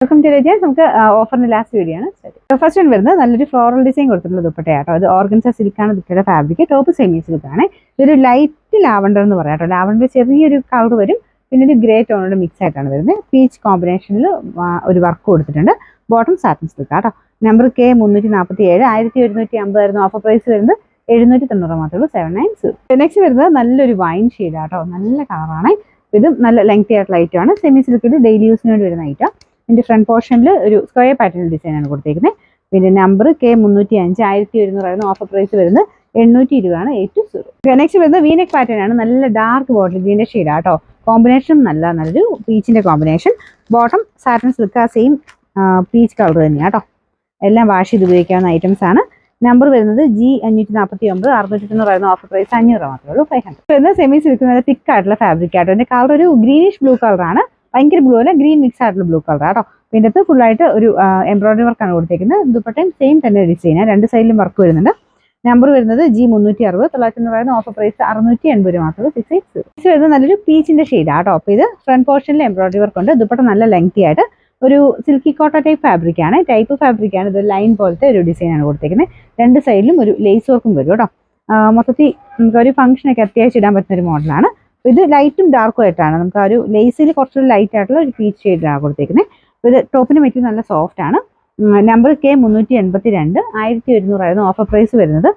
Welcome to Rajans. നമുക്ക് ഓഫറിന്റെ last video ആണ്. ഫസ്റ്റ് വൺ വരുന്നത് നല്ലൊരു ഫ്ലോറൽ ഡിസൈൻ കൊടുത്തിട്ടുള്ള ദുപ്പട്ടയാട്ടോ. അത് ഓർഗൻസ സിൽക്കാണ് ദുപ്പട്ടയുടെ ഫാബ്രിക്. Top semi സിൽക്കാണ്. ഇതൊരു ലൈറ്റ് ലാവണ്ടർ എന്ന് പറയാട്ടോ. ലാവണ്ടർ ചെറിയൊരു കളർ വരും, പിന്നെ ഒരു ഗ്രേ ടോണോട് മിക്സ് ആയിട്ടാണ് വരുന്നത്. പീച്ച് കോമ്പിനേഷനിൽ ഒരു വർക്ക് കൊടുത്തിട്ടുണ്ട്. ബോട്ടം സാറ്റിൻ സിൽക്ക് ആട്ടോ. നമ്പർ K347, 1150 ആയിരുന്നു. ഓഫർ പ്രൈസ് വരുന്നത് 790 മാത്രമേ ഉള്ളൂ. 790. നെക്സ്റ്റ് വരുന്നത് നല്ലൊരു വൈൻ ഷെയ്ഡാട്ടോ. നല്ല കളറാണ്. ഇത് നല്ല ലെങ്തി ആയിട്ടുള്ള ഐറ്റമാണ്. സെമി സിൽക്കിൽ ഡെയിലി യൂസിന് വേണ്ടി വരുന്ന ഐറ്റം. ഇതിന്റെ ഫ്രണ്ട് പോർഷനിൽ ഒരു സ്ക്വയർ പാറ്റേൺ ഡിസൈൻ ആണ് കൊടുത്തേക്കുന്നത്. പിന്നെ നമ്പർ K305, 1100 ആയിരുന്നു. ഓഫർ പ്രൈസ് വരുന്നത് 820 ആണ്. 820. നെക്സ്റ്റ് വരുന്നത് വീനെക്ക് പാറ്റേൺ ആണ്. നല്ല ഡാർക്ക് ബോട്ടിൽ ഗ്രീൻ്റെ ഷെയ്ഡ് ആട്ടോ. കോമ്പിനേഷൻ നല്ലൊരു പീച്ചിന്റെ combination. Bottom satin silk, same peach colour തന്നെയാണ് കേട്ടോ. എല്ലാം വാഷ് ചെയ്ത് ഉപയോഗിക്കാവുന്ന ഐറ്റംസ് ആണ്. നമ്പർ വരുന്നത് G549, 690 ആയിരുന്നു. ഓഫർ പ്രൈസ് 500 മാത്രമേ ഉള്ളൂ. 500 വരുന്നത് സെമി സിൽക്ക്, നല്ല തിക്ക് ആയിട്ടുള്ള ഫാബ്രിക് ആട്ടോ. അതിന്റെ കളർ ഒരു ഗ്രീനിഷ് ബ്ലൂ കളറാണ്. ഭയങ്കര ബ്ലൂ അല്ല, ഗ്രീൻ മിക്സ് ആയിട്ടുള്ള ബ്ലൂ കളർ ആട്ടോ. പിന്നെ അത് ഫുള്ളായിട്ട് ഒരു എംബ്രോയിഡറി വർക്കാണ് കൊടുത്തേക്കുന്നത്. ദുപ്പട്ടയും സെയിം തന്നെ ഡിസൈനാണ്. രണ്ട് സൈഡിലും വർക്ക് വരുന്നുണ്ട്. നമ്പർ വരുന്നത് G360, 900 ഓഫർ പ്രൈസ് 680 മാത്രമേ. 680. വരുന്നത് നല്ലൊരു പീച്ചിന്റെ ഷെയ്ഡ് ആട്ടോ. അപ്പോൾ ഇത് ഫ്രണ്ട് പോർഷനിൽ എംബ്രോയിഡറി വർക്ക് ഉണ്ട്. ദുപ്പട്ട നല്ല ലെങ്തി ആയിട്ട് ഒരു സിൽക്കി കോട്ട ടൈപ്പ് ഫാബ്രിക് ആണ്. ഇത് ലൈൻ പോലത്തെ ഒരു ഡിസൈൻ ആണ് കൊടുത്തേക്കുന്നത്. രണ്ട് സൈഡിലും ഒരു ലേസ് വർക്കും വരും കേട്ടോ. മൊത്തത്തിൽ നമുക്ക് ഒരു ഫംഗ്ഷനൊക്കെ അത്യാവശ്യം ഇടാൻ പറ്റുന്ന ഒരു മോഡലാണ്. ഇത് ലൈറ്റും ഡാർക്കും ആയിട്ടാണ്. നമുക്ക് ആ ഒരു ലേസിൽ കുറച്ചൊരു ലൈറ്റ് ആയിട്ടുള്ള ഒരു പീച്ച് ഷെയ്ഡിലാണ് കൊടുത്തേക്കുന്നത്. ഇത് ടോപ്പിന് മെറ്റീരിയൽ നല്ല സോഫ്റ്റ് ആണ്. നമ്പർ K382, 1100 ആയിരുന്നു. ഓഫർ പ്രൈസ് വരുന്നത്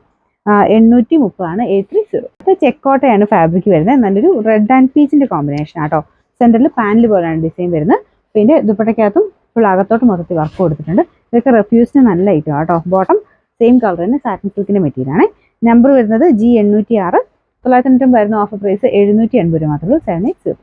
830 ആണ്. 830. ഇത് ചെക്കോട്ടയാണ് ഫാബ്രിക് വരുന്നത്. നല്ലൊരു റെഡ് ആൻഡ് പീച്ചിന്റെ കോമ്പിനേഷൻ ആട്ടോ. സെന്ററിൽ പാനൽ പോലെയാണ് ഡിസൈൻ വരുന്നത്. പിന്നെ ദുപ്പട്ടയ്ക്കകത്തും ഫുൾ അകത്തോട്ട് മൊത്തത്തിൽ വർക്ക് കൊടുത്തിട്ടുണ്ട്. ഇതൊക്കെ റെഫ്യൂസിന് നല്ല ഐറ്റം ആട്ടോ. ബോട്ടം സെയിം കളർ തന്നെ സാറ്റിൻ സിൽക്കിന്റെ മെറ്റീരിയൽ ആണ്. നമ്പർ വരുന്നത് G806, 990 ആയിരുന്നു. ഓഫർ പ്രൈസ് 780 മാത്രമേ. 780.